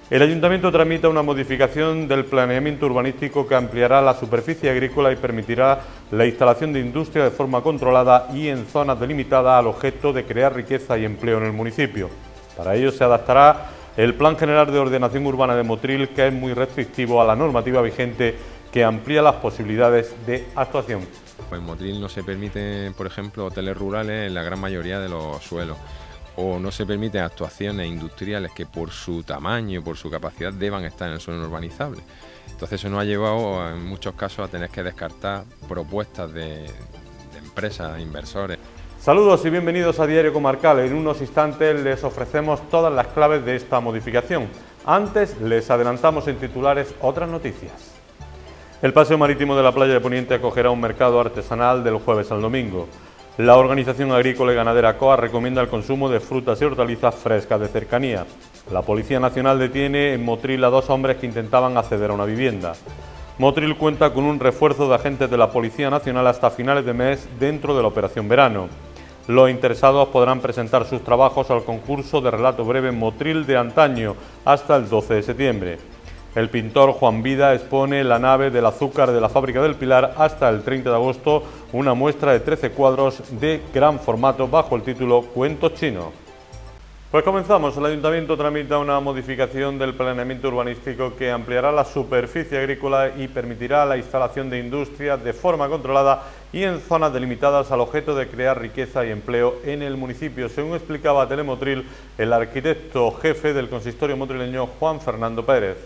El Ayuntamiento tramita una modificación del planeamiento urbanístico que ampliará la superficie agrícola y permitirá la instalación de industria de forma controlada y en zonas delimitadas al objeto de crear riqueza y empleo en el municipio. Para ello se adaptará el Plan General de Ordenación Urbana de Motril, que es muy restrictivo a la normativa vigente, que amplía las posibilidades de actuación. En Motril no se permiten, por ejemplo, hoteles rurales en la gran mayoría de los suelos, o no se permiten actuaciones industriales que por su tamaño y por su capacidad deban estar en el suelo no urbanizable. Entonces eso nos ha llevado en muchos casos a tener que descartar propuestas de empresas, inversores. Saludos y bienvenidos a Diario Comarcal. En unos instantes les ofrecemos todas las claves de esta modificación. Antes les adelantamos en titulares otras noticias. El Paseo Marítimo de la Playa de Poniente acogerá un mercado artesanal del jueves al domingo. La Organización Agrícola y Ganadera COA recomienda el consumo de frutas y hortalizas frescas de cercanía. La Policía Nacional detiene en Motril a 2 hombres que intentaban acceder a una vivienda. Motril cuenta con un refuerzo de agentes de la Policía Nacional hasta finales de mes dentro de la Operación Verano. Los interesados podrán presentar sus trabajos al concurso de relato breve Motril de antaño hasta el 12 de septiembre. El pintor Juan Vida expone La nave del azúcar de la fábrica del Pilar hasta el 30 de agosto, una muestra de 13 cuadros de gran formato bajo el título Cuentos chinos. Pues comenzamos. El Ayuntamiento tramita una modificación del planeamiento urbanístico que ampliará la superficie agrícola y permitirá la instalación de industrias de forma controlada y en zonas delimitadas al objeto de crear riqueza y empleo en el municipio, según explicaba a Telemotril el arquitecto jefe del consistorio motrileño Juan Fernando Pérez.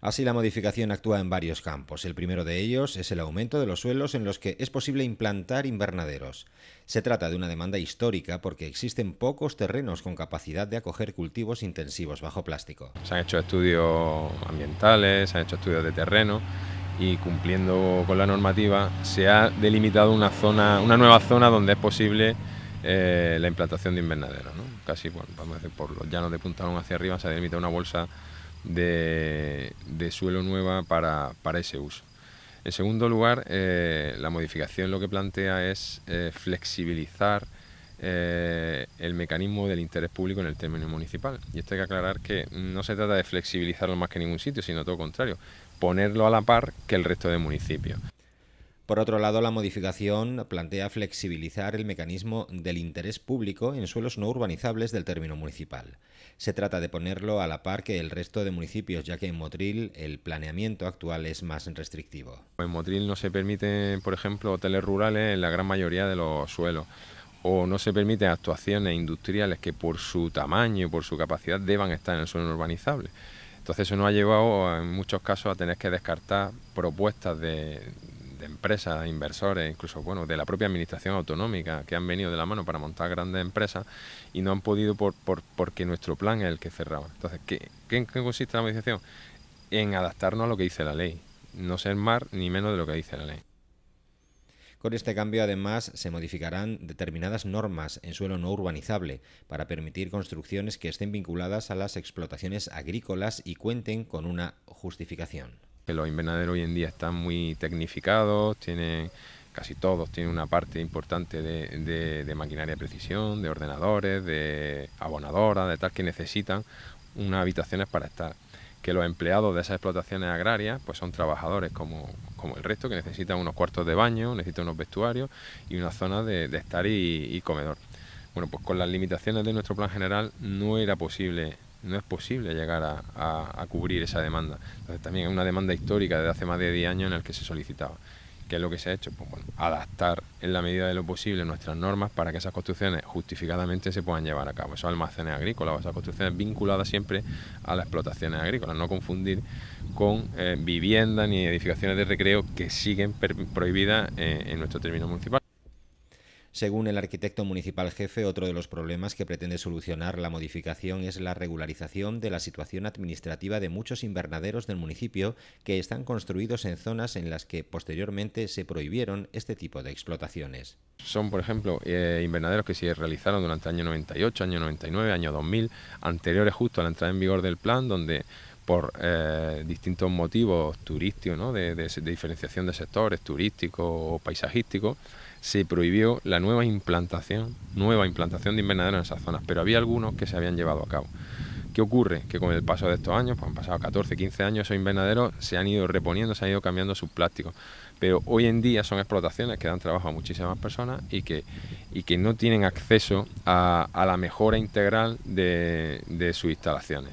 Así, la modificación actúa en varios campos. El primero de ellos es el aumento de los suelos en los que es posible implantar invernaderos. Se trata de una demanda histórica porque existen pocos terrenos con capacidad de acoger cultivos intensivos bajo plástico. Se han hecho estudios ambientales, se han hecho estudios de terreno y, cumpliendo con la normativa, se ha delimitado una nueva zona donde es posible la implantación de invernaderos, ¿no? Casi, bueno, vamos a decir, por los llanos de Puntalón hacia arriba se ha delimitado una bolsa de suelo nueva para ese uso. En segundo lugar, la modificación lo que plantea es flexibilizar el mecanismo del interés público en el término municipal. Y esto hay que aclarar que no se trata de flexibilizarlo más que en ningún sitio, sino todo lo contrario, ponerlo a la par que el resto de municipios. Por otro lado, la modificación plantea flexibilizar el mecanismo del interés público en suelos no urbanizables del término municipal. Se trata de ponerlo a la par que el resto de municipios, ya que en Motril el planeamiento actual es más restrictivo. En Motril no se permiten, por ejemplo, hoteles rurales en la gran mayoría de los suelos, o no se permiten actuaciones industriales que por su tamaño y por su capacidad deban estar en el suelo no urbanizable. Entonces eso nos ha llevado en muchos casos a tener que descartar propuestas de empresas, inversores, incluso de la propia administración autonómica, que han venido de la mano para montar grandes empresas y no han podido porque nuestro plan es el que cerraba. Entonces, ¿en qué consiste la modificación? En adaptarnos a lo que dice la ley, no ser más ni menos de lo que dice la ley. Con este cambio, además, se modificarán determinadas normas en suelo no urbanizable para permitir construcciones que estén vinculadas a las explotaciones agrícolas y cuenten con una justificación. Que los invernaderos hoy en día están muy tecnificados, casi todos tienen una parte importante de maquinaria de precisión, de ordenadores, de abonadoras, de tal, que necesitan unas habitaciones para estar. Que los empleados de esas explotaciones agrarias pues son trabajadores como el resto, que necesitan unos cuartos de baño, necesitan unos vestuarios y una zona de estar y comedor. Bueno, pues con las limitaciones de nuestro plan general no es posible llegar a cubrir esa demanda. Entonces también es una demanda histórica desde hace más de 10 años en el que se solicitaba. ¿Qué es lo que se ha hecho? Pues adaptar en la medida de lo posible nuestras normas para que esas construcciones justificadamente se puedan llevar a cabo. Esos almacenes agrícolas o esas construcciones vinculadas siempre a las explotaciones agrícolas. No confundir con viviendas ni edificaciones de recreo que siguen prohibidas en nuestro término municipal. Según el arquitecto municipal jefe, otro de los problemas que pretende solucionar la modificación es la regularización de la situación administrativa de muchos invernaderos del municipio que están construidos en zonas en las que posteriormente se prohibieron este tipo de explotaciones. Son, por ejemplo, invernaderos que se realizaron durante el año 98, año 99, año 2000, anteriores justo a la entrada en vigor del plan, donde por distintos motivos turísticos, ¿no? de diferenciación de sectores turísticos o paisajísticos, se prohibió la nueva implantación de invernaderos en esas zonas, pero había algunos que se habían llevado a cabo. ¿Qué ocurre? Que con el paso de estos años, pues han pasado 14, 15 años, esos invernaderos se han ido reponiendo, se han ido cambiando sus plásticos. Pero hoy en día son explotaciones que dan trabajo a muchísimas personas y que no tienen acceso a la mejora integral de sus instalaciones.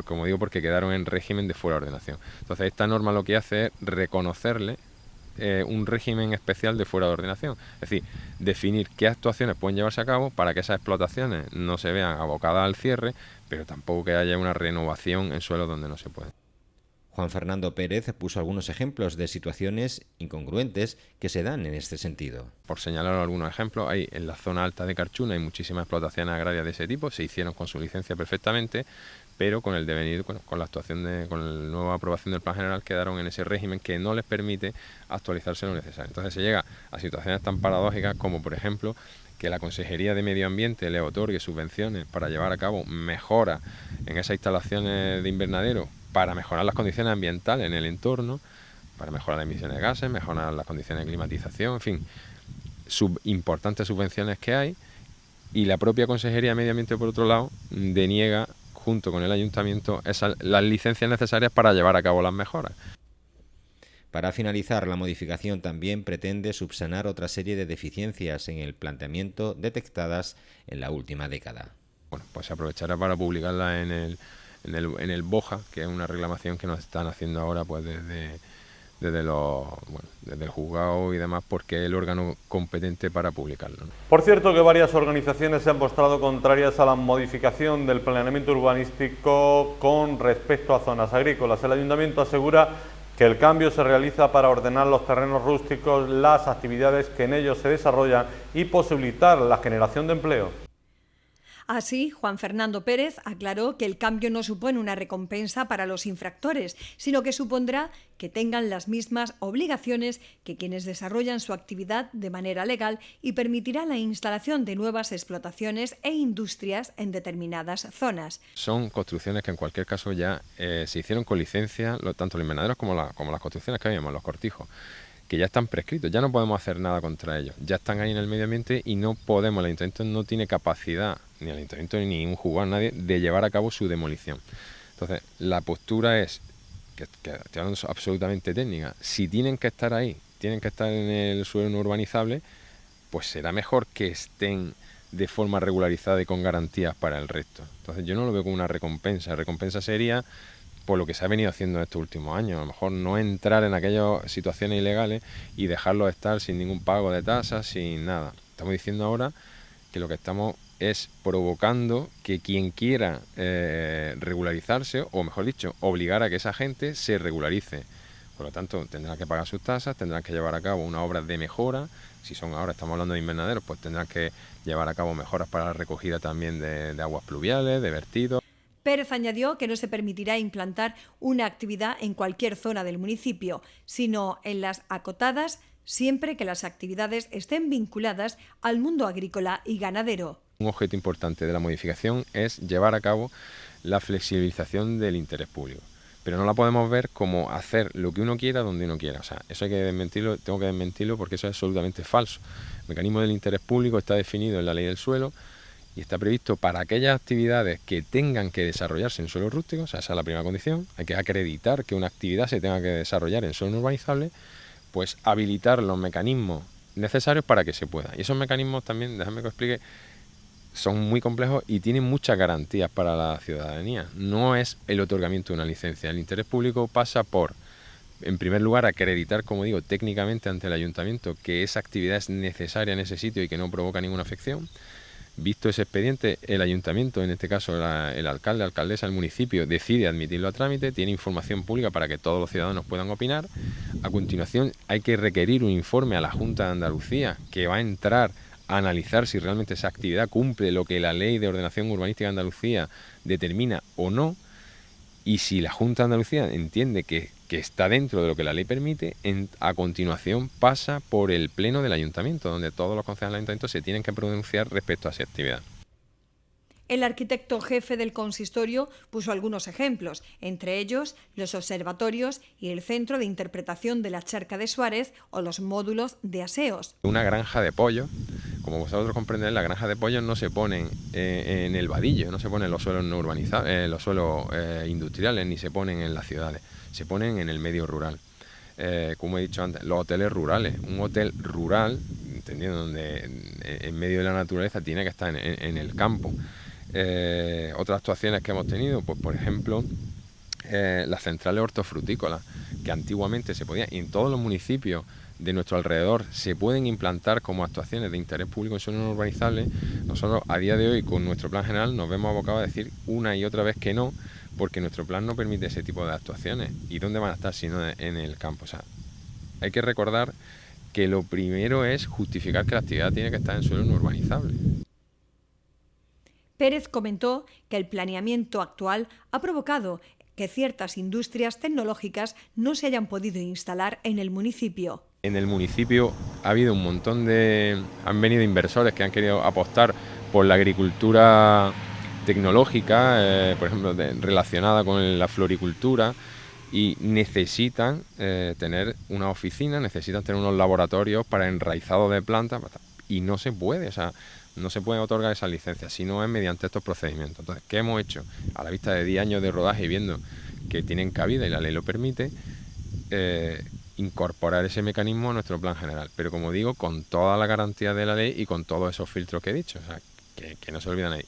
Como digo, porque quedaron en régimen de fuera de ordenación. Entonces esta norma lo que hace es reconocerle un régimen especial de fuera de ordenación, es decir, definir qué actuaciones pueden llevarse a cabo para que esas explotaciones no se vean abocadas al cierre, pero tampoco que haya una renovación en suelos donde no se puede. Juan Fernando Pérez puso algunos ejemplos de situaciones incongruentes que se dan en este sentido. Por señalar algunos ejemplos, hay en la zona alta de Carchuna hay muchísimas explotaciones agrarias de ese tipo, se hicieron con su licencia perfectamente, pero con el devenir, con la actuación con la nueva aprobación del plan general quedaron en ese régimen que no les permite actualizarse lo necesario. Entonces se llega a situaciones tan paradójicas como, por ejemplo, que la Consejería de Medio Ambiente le otorgue subvenciones para llevar a cabo mejoras en esas instalaciones de invernadero para mejorar las condiciones ambientales en el entorno, para mejorar las emisiones de gases, mejorar las condiciones de climatización, en fin, importantes subvenciones que hay, y la propia Consejería de Medio Ambiente, por otro lado, deniega junto con el Ayuntamiento las licencias necesarias para llevar a cabo las mejoras. Para finalizar, la modificación también pretende subsanar otra serie de deficiencias en el planteamiento detectadas en la última década. Bueno, pues se aprovechará para publicarla en el BOJA, que es una reclamación que nos están haciendo ahora pues desde el juzgado y demás, porque es el órgano competente para publicarlo, ¿no? Por cierto, que varias organizaciones se han mostrado contrarias a la modificación del planeamiento urbanístico con respecto a zonas agrícolas. El Ayuntamiento asegura que el cambio se realiza para ordenar los terrenos rústicos, las actividades que en ellos se desarrollan y posibilitar la generación de empleo. Así, Juan Fernando Pérez aclaró que el cambio no supone una recompensa para los infractores, sino que supondrá que tengan las mismas obligaciones que quienes desarrollan su actividad de manera legal y permitirá la instalación de nuevas explotaciones e industrias en determinadas zonas. Son construcciones que en cualquier caso ya se hicieron con licencia, tanto los invernaderos como las construcciones que habíamos, los cortijos, que ya están prescritos, ya no podemos hacer nada contra ellos, ya están ahí en el medio ambiente y no podemos, el Ayuntamiento no tiene capacidad, ni el Ayuntamiento ni ningún juzgado, nadie, de llevar a cabo su demolición. Entonces, la postura es, que estoy hablando absolutamente técnica, si tienen que estar ahí, tienen que estar en el suelo no urbanizable, pues será mejor que estén de forma regularizada y con garantías para el resto. Entonces yo no lo veo como una recompensa, la recompensa sería por lo que se ha venido haciendo en estos últimos años, a lo mejor no entrar en aquellas situaciones ilegales y dejarlos estar sin ningún pago de tasas, sin nada. Estamos diciendo ahora que lo que estamos es provocando que quien quiera regularizarse, o mejor dicho, obligar a que esa gente se regularice. Por lo tanto, tendrán que pagar sus tasas, tendrán que llevar a cabo unas obras de mejora. Si son ahora, estamos hablando de invernaderos, pues tendrán que llevar a cabo mejoras para la recogida también de aguas pluviales, de vertidos. Pérez añadió que no se permitirá implantar una actividad en cualquier zona del municipio, sino en las acotadas, siempre que las actividades estén vinculadas al mundo agrícola y ganadero. Un objeto importante de la modificación es llevar a cabo la flexibilización del interés público, pero no la podemos ver como hacer lo que uno quiera donde uno quiera. O sea, eso hay que desmentirlo, tengo que desmentirlo porque eso es absolutamente falso. El mecanismo del interés público está definido en la ley del suelo y está previsto para aquellas actividades que tengan que desarrollarse en suelo rústico, o sea, esa es la primera condición, hay que acreditar que una actividad se tenga que desarrollar en suelo no urbanizable, pues habilitar los mecanismos necesarios para que se pueda. Y esos mecanismos también, déjame que os explique, son muy complejos y tienen muchas garantías para la ciudadanía. No es el otorgamiento de una licencia. El interés público pasa por, en primer lugar, acreditar, como digo, técnicamente ante el ayuntamiento que esa actividad es necesaria en ese sitio y que no provoca ninguna afección. Visto ese expediente, el ayuntamiento, en este caso el alcalde, alcaldesa, el municipio, decide admitirlo a trámite, tiene información pública para que todos los ciudadanos puedan opinar. A continuación hay que requerir un informe a la Junta de Andalucía que va a entrar a analizar si realmente esa actividad cumple lo que la Ley de Ordenación Urbanística de Andalucía determina o no, y si la Junta de Andalucía entiende que está dentro de lo que la ley permite, a continuación pasa por el pleno del ayuntamiento, donde todos los concejales del ayuntamiento se tienen que pronunciar respecto a esa actividad. El arquitecto jefe del consistorio puso algunos ejemplos, entre ellos los observatorios y el Centro de Interpretación de la Charca de Suárez o los módulos de aseos. Una granja de pollos, como vosotros comprenderéis, las granjas de pollos no se ponen en el vadillo, no se ponen en los suelos no urbanizados, los suelos industriales, ni se ponen en las ciudades, se ponen en el medio rural. Como he dicho antes, los hoteles rurales, un hotel rural, entendiendo, donde en medio de la naturaleza tiene que estar en el campo. Otras actuaciones que hemos tenido, pues por ejemplo, las centrales hortofrutícolas, que antiguamente se podían, y en todos los municipios de nuestro alrededor se pueden implantar como actuaciones de interés público en suelo no urbanizable. Nosotros a día de hoy con nuestro plan general nos vemos abocados a decir una y otra vez que no, porque nuestro plan no permite ese tipo de actuaciones. ¿Y dónde van a estar si no en el campo? O sea, hay que recordar que lo primero es justificar que la actividad tiene que estar en suelo no urbanizable. Pérez comentó que el planeamiento actual ha provocado que ciertas industrias tecnológicas no se hayan podido instalar en el municipio. En el municipio ha habido un montón han venido inversores que han querido apostar por la agricultura tecnológica, por ejemplo, relacionada con la floricultura, y necesitan tener una oficina, necesitan tener unos laboratorios para enraizado de plantas, y no se puede, o sea, no se puede otorgar esa licencia si no es mediante estos procedimientos. Entonces, ¿qué hemos hecho? A la vista de 10 años de rodaje y viendo que tienen cabida y la ley lo permite, incorporar ese mecanismo a nuestro plan general, pero como digo, con toda la garantía de la ley y con todos esos filtros que he dicho, o sea, que no se olvidan ahí.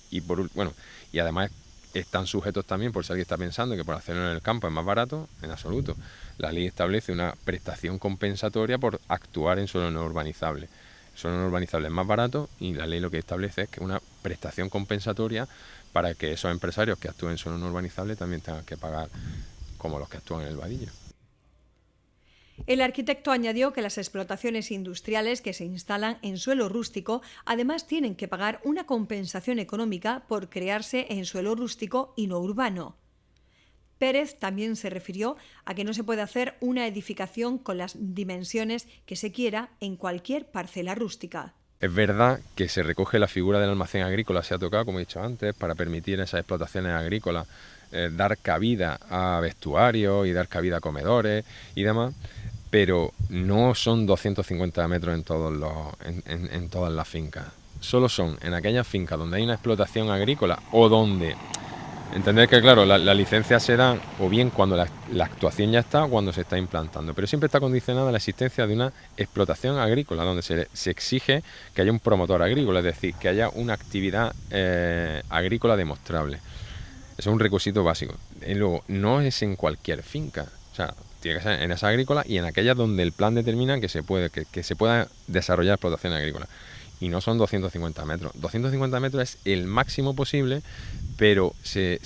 Y además están sujetos también, por si alguien está pensando que por hacerlo en el campo es más barato, en absoluto. La ley establece una prestación compensatoria por actuar en suelo no urbanizable. El suelo no urbanizable es más barato y la ley lo que establece es que una prestación compensatoria para que esos empresarios que actúen en suelo no urbanizable también tengan que pagar como los que actúan en el vadillo. El arquitecto añadió que las explotaciones industriales que se instalan en suelo rústico además tienen que pagar una compensación económica por crearse en suelo rústico y no urbano. Pérez también se refirió a que no se puede hacer una edificación con las dimensiones que se quiera en cualquier parcela rústica. Es verdad que se recoge la figura del almacén agrícola, se ha tocado, como he dicho antes, para permitir esas explotaciones agrícolas, dar cabida a vestuarios y dar cabida a comedores y demás, pero no son 250 metros en todas las fincas. Solo son en aquellas fincas donde hay una explotación agrícola o donde... Entender que, claro, la licencia se da o bien cuando la actuación ya está o cuando se está implantando, pero siempre está condicionada a la existencia de una explotación agrícola, donde se exige que haya un promotor agrícola, es decir, que haya una actividad agrícola demostrable. Eso es un requisito básico. Y luego, no es en cualquier finca, o sea, tiene que ser en esa agrícola y en aquellas donde el plan determina que se pueda desarrollar explotación agrícola. Y no son 250 metros. 250 metros es el máximo posible, pero se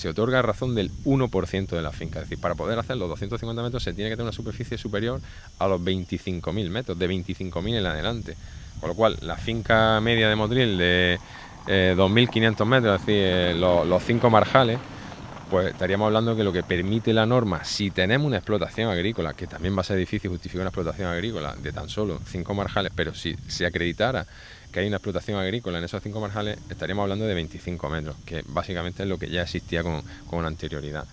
otorga a razón del 1% de la finca. Es decir, para poder hacer los 250 metros se tiene que tener una superficie superior a los 25.000 metros, de 25.000 en adelante. Con lo cual, la finca media de Motril de 2.500 metros, es decir, los 5 marjales, pues estaríamos hablando que lo que permite la norma, si tenemos una explotación agrícola, que también va a ser difícil justificar una explotación agrícola de tan solo 5 marjales, pero si se acreditara que hay una explotación agrícola en esos 5 marjales, estaríamos hablando de 25 metros, que básicamente es lo que ya existía con anterioridad.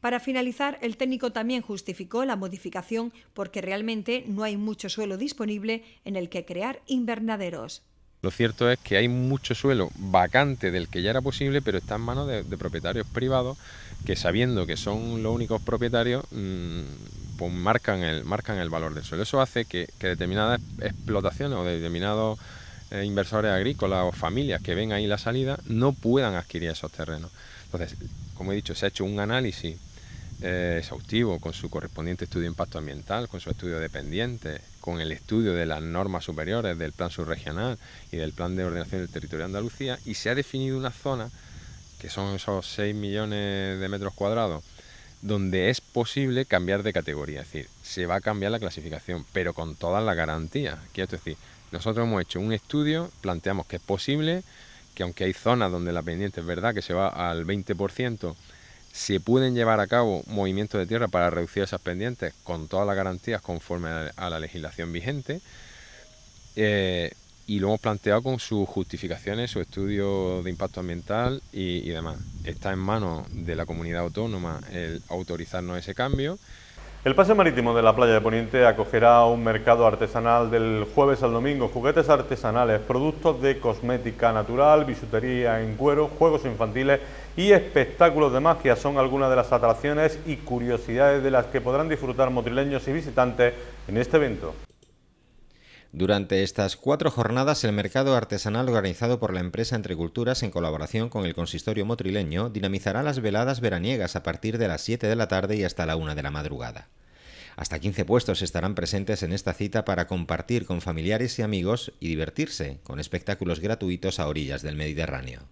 Para finalizar, el técnico también justificó la modificación porque realmente no hay mucho suelo disponible en el que crear invernaderos. Lo cierto es que hay mucho suelo vacante del que ya era posible, pero está en manos de propietarios privados que, sabiendo que son los únicos propietarios, pues marcan el valor del suelo. Eso hace que determinadas explotaciones o determinados inversores agrícolas o familias que ven ahí la salida no puedan adquirir esos terrenos. Entonces, como he dicho, se ha hecho un análisis exhaustivo con su correspondiente estudio de impacto ambiental, con su estudio dependiente, con el estudio de las normas superiores del plan subregional y del plan de ordenación del territorio de Andalucía, y se ha definido una zona, que son esos 6 millones de metros cuadrados, donde es posible cambiar de categoría, es decir, se va a cambiar la clasificación, pero con todas las garantías. Quiero decir, nosotros hemos hecho un estudio, planteamos que es posible, que aunque hay zonas donde la pendiente es verdad que se va al 20%, se pueden llevar a cabo movimientos de tierra para reducir esas pendientes con todas las garantías conforme a la legislación vigente. y lo hemos planteado con sus justificaciones, su estudio de impacto ambiental y demás. Está en manos de la comunidad autónoma el autorizarnos ese cambio. El paseo marítimo de la playa de Poniente acogerá un mercado artesanal del jueves al domingo, juguetes artesanales, productos de cosmética natural, bisutería en cuero, juegos infantiles y espectáculos de magia son algunas de las atracciones y curiosidades de las que podrán disfrutar motrileños y visitantes en este evento. Durante estas 4 jornadas, el mercado artesanal organizado por la empresa Entre Culturas en colaboración con el consistorio motrileño dinamizará las veladas veraniegas a partir de las 7 de la tarde y hasta la 1 de la madrugada. Hasta 15 puestos estarán presentes en esta cita para compartir con familiares y amigos y divertirse con espectáculos gratuitos a orillas del Mediterráneo.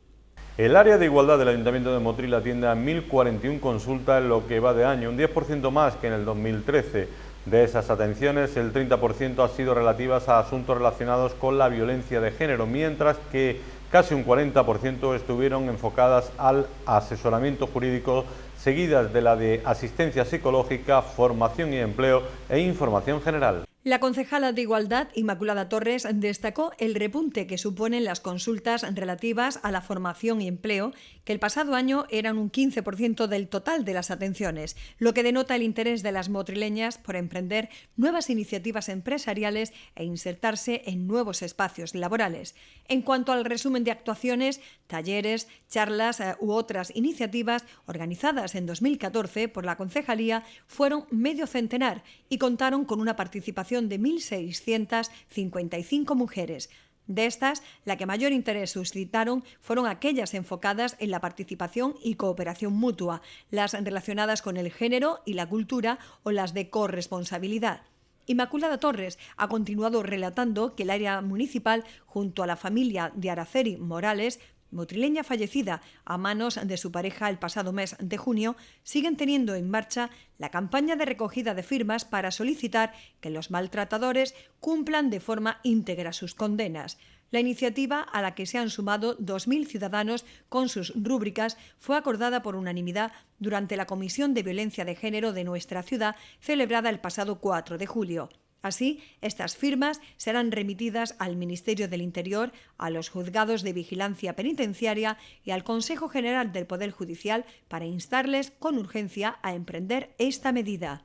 El área de igualdad del Ayuntamiento de Motril atiende a 1.041 consultas en lo que va de año, un 10% más que en el 2013. De esas atenciones, el 30% han sido relativas a asuntos relacionados con la violencia de género, mientras que casi un 40% estuvieron enfocadas al asesoramiento jurídico, seguidas de la de asistencia psicológica, formación y empleo e información general. La concejala de Igualdad, Inmaculada Torres, destacó el repunte que suponen las consultas relativas a la formación y empleo, que el pasado año eran un 15% del total de las atenciones, lo que denota el interés de las motrileñas por emprender nuevas iniciativas empresariales e insertarse en nuevos espacios laborales. En cuanto al resumen de actuaciones, talleres, charlas u otras iniciativas organizadas en 2014 por la concejalía fueron medio centenar y contaron con una participación de 1.655 mujeres. De estas, la que mayor interés suscitaron fueron aquellas enfocadas en la participación y cooperación mutua, las relacionadas con el género y la cultura o las de corresponsabilidad. Inmaculada Torres ha continuado relatando que el área municipal, junto a la familia de Araceli Morales, motrileña fallecida a manos de su pareja el pasado mes de junio, siguen teniendo en marcha la campaña de recogida de firmas para solicitar que los maltratadores cumplan de forma íntegra sus condenas. La iniciativa, a la que se han sumado 2.000 ciudadanos con sus rúbricas, fue acordada por unanimidad durante la Comisión de Violencia de Género de nuestra ciudad, celebrada el pasado 4 de julio. Así, estas firmas serán remitidas al Ministerio del Interior, a los juzgados de vigilancia penitenciaria y al Consejo General del Poder Judicial para instarles con urgencia a emprender esta medida.